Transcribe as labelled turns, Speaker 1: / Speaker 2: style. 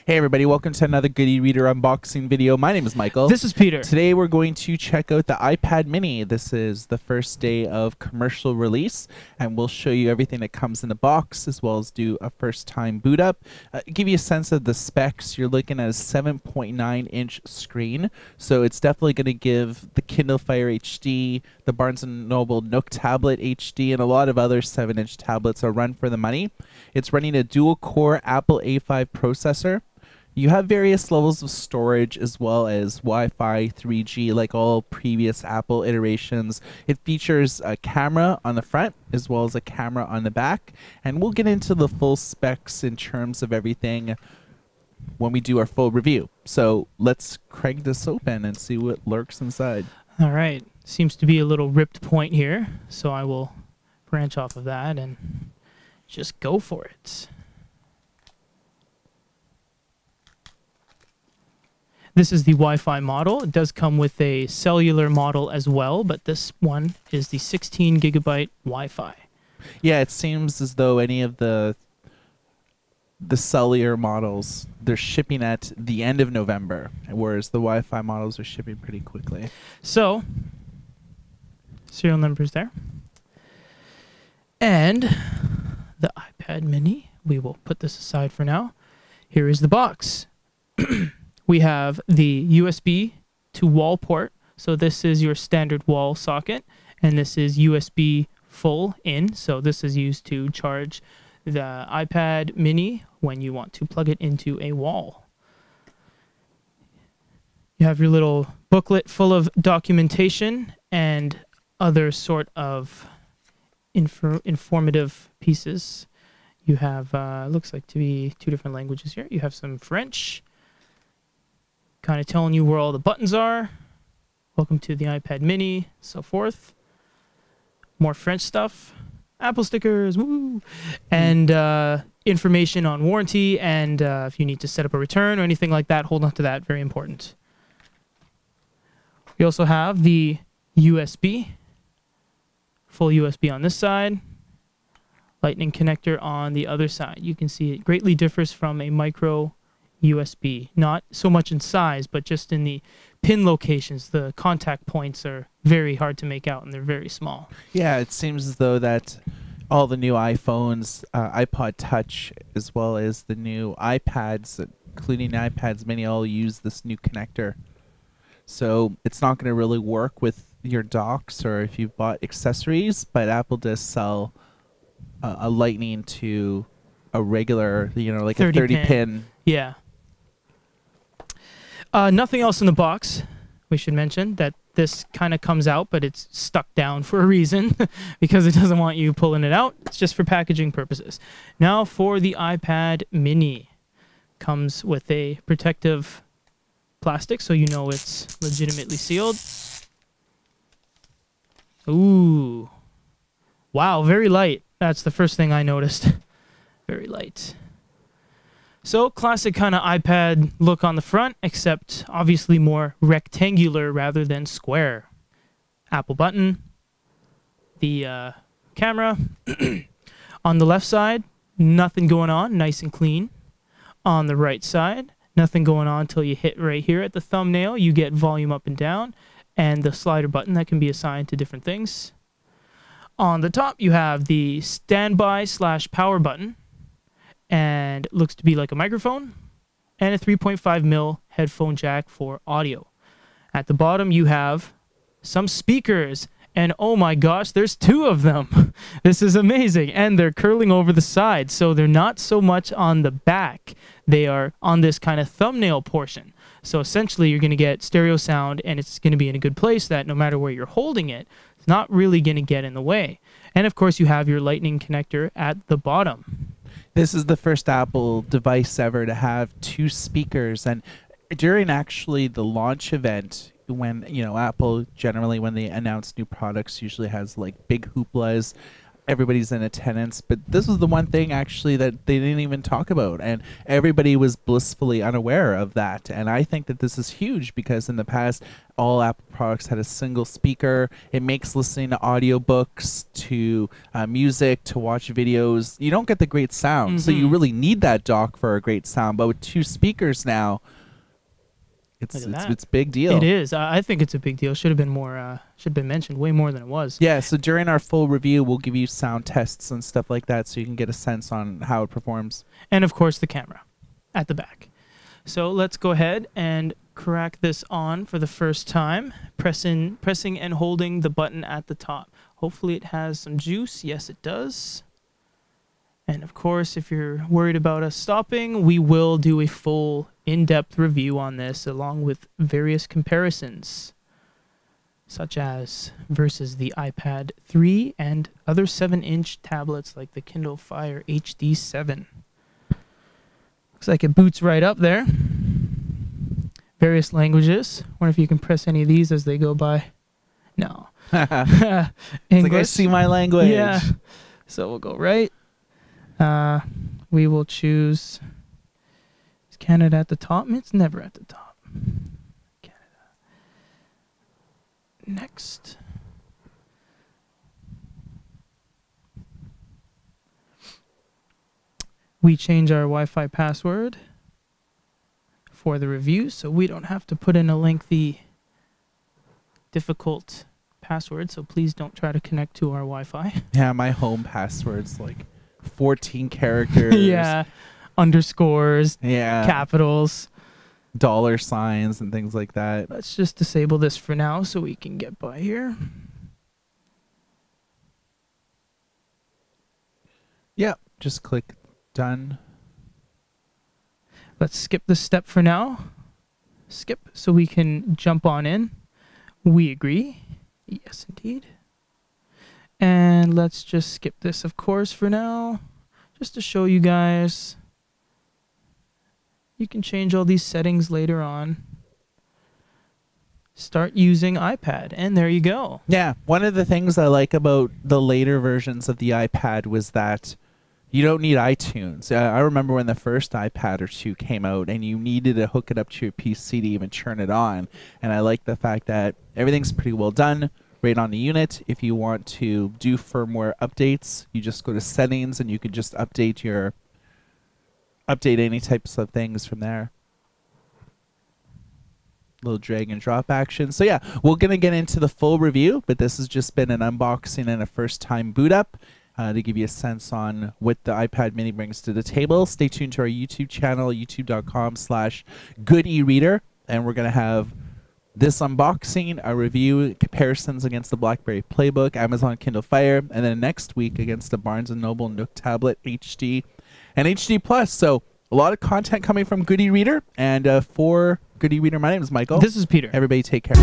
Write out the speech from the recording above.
Speaker 1: Hey everybody, welcome to another Good e-Reader unboxing video. My name is Michael.
Speaker 2: This is Peter.
Speaker 1: Today we're going to check out the iPad mini. This is the first day of commercial release, and we'll show you everything that comes in the box, as well as do a first time boot up. Give you a sense of the specs. You're looking at a 7.9-inch screen, so it's definitely going to give the Kindle Fire HD, the Barnes & Noble Nook Tablet HD, and a lot of other 7-inch tablets a run for the money. It's running a dual-core Apple A5 processor. You have various levels of storage as well as Wi-Fi, 3G, like all previous Apple iterations. It features a camera on the front as well as a camera on the back. And we'll get into the full specs in terms of everything when we do our full review. So let's crank this open and see what lurks inside.
Speaker 2: All right. Seems to be a little ripped point here, so I will branch off of that and just go for it. This is the Wi-Fi model. It does come with a cellular model as well, but this one is the 16 gigabyte Wi-Fi.
Speaker 1: Yeah, it seems as though any of the cellular models, they're shipping at the end of November, whereas the Wi-Fi models are shipping pretty quickly.
Speaker 2: So, serial numbers there. And the iPad mini, we will put this aside for now. Here is the box. We have the USB to wall port. So this is your standard wall socket, and this is USB full in. So this is used to charge the iPad mini when you want to plug it into a wall. You have your little booklet full of documentation and other sort of informative pieces. You have, looks like to be 2 different languages here. You have some French, kind of telling you where all the buttons are. Welcome to the iPad mini, so forth. More French stuff. Apple stickers, woo! And information on warranty, and if you need to set up a return or anything like that, hold on to that, very important. We also have the USB, full USB on this side, lightning connector on the other side. You can see it greatly differs from a micro USB, not so much in size, but just in the pin locations. The contact points are very hard to make out, and they're very small.
Speaker 1: Yeah, it seems as though that all the new iPhones, iPod Touch, as well as the new iPads, including iPads mini, all use this new connector. So it's not going to really work with your docks or if you've bought accessories, but Apple does sell a lightning to a regular, like a 30 pin.
Speaker 2: Yeah. Nothing else in the box. We should mention that this kind of comes out, but it's stuck down for a reason because it doesn't want you pulling it out. It's just for packaging purposes. Now for the iPad mini. Comes with a protective plastic, so you know it's legitimately sealed. Ooh. Wow, very light. That's the first thing I noticed. Very light. So, classic kind of iPad look on the front, except obviously more rectangular rather than square. Apple button. The camera. On the left side, nothing going on, nice and clean. On the right side, nothing going on until you hit right here at the thumbnail. You get volume up and down, and the slider button that can be assigned to different things. On the top, you have the standby/power button, and it looks to be like a microphone, and a 3.5mm headphone jack for audio. At the bottom, you have some speakers, and oh my gosh, there's 2 of them. This is amazing, and they're curling over the side, so they're not so much on the back. They are on this kind of thumbnail portion. So essentially, you're going to get stereo sound, and it's going to be in a good place that no matter where you're holding it, it's not really going to get in the way. And of course, you have your lightning connector at the bottom.
Speaker 1: This is the first Apple device ever to have 2 speakers, and during actually the launch event, when Apple generally, when they announce new products, usually has like big hooplas. everybody's in attendance, but this was the one thing actually that they didn't even talk about, and everybody was blissfully unaware of that. And I think that this is huge because in the past, all Apple products had a single speaker. It makes listening to audiobooks, to music, to watch videos, you don't get the great sound. So you really need that dock for a great sound. But with 2 speakers now, it's big deal.
Speaker 2: It is. I think it's a big deal. Should have been more. Should have been mentioned way more than it was.
Speaker 1: Yeah. So during our full review, we'll give you sound tests and stuff like that, so you can get a sense on how it performs.
Speaker 2: And of course, the camera at the back. So let's go ahead and crack this on for the first time. Pressing and holding the button at the top. Hopefully, it has some juice. Yes, it does. And of course, if you're worried about us stopping, we will do a full in-depth review on this along with various comparisons, such as versus the iPad 3 and other 7-inch tablets like the Kindle Fire HD7. Looks like it boots right up there. Various languages. Wonder if you can press any of these as they go by. No.
Speaker 1: English. It's like I see my language.
Speaker 2: Yeah. So we'll go right. We will choose. Is Canada at the top? It's never at the top. Canada. Next. We change our Wi-Fi password for the review, so we don't have to put in a lengthy, difficult password. So please don't try to connect to our Wi-Fi.
Speaker 1: Yeah, my home password's like 14 characters.
Speaker 2: Yeah, underscores, capitals,
Speaker 1: dollar signs, and things like that.
Speaker 2: Let's just disable this for now so we can get by here.
Speaker 1: Yeah, just click done.
Speaker 2: Let's skip this step for now. Skip so we can jump on in. We agree. Yes, indeed. And let's just skip this, of course, for now, just to show you guys. You can change all these settings later on. Start using iPad, and there you go.
Speaker 1: Yeah, one of the things I like about the later versions of the iPad was that you don't need iTunes. I remember when the first iPad or 2 came out, and you needed to hook it up to your PC to even turn it on. And I like the fact that everything's pretty well done. Right on the unit. If you want to do firmware updates, you just go to settings and you can just update any types of things from there. Little drag and drop action. So yeah, we're gonna get into the full review, but this has just been an unboxing and a first time boot up to give you a sense on what the iPad mini brings to the table. Stay tuned to our YouTube channel, youtube.com/goodereader, and we're gonna have this unboxing, a review, comparisons against the BlackBerry Playbook, Amazon Kindle Fire, and then next week against the Barnes & Noble Nook Tablet HD and HD Plus. So a lot of content coming from Good eReader. And for Good eReader, my name is Michael.
Speaker 2: This is Peter.
Speaker 1: Everybody take care.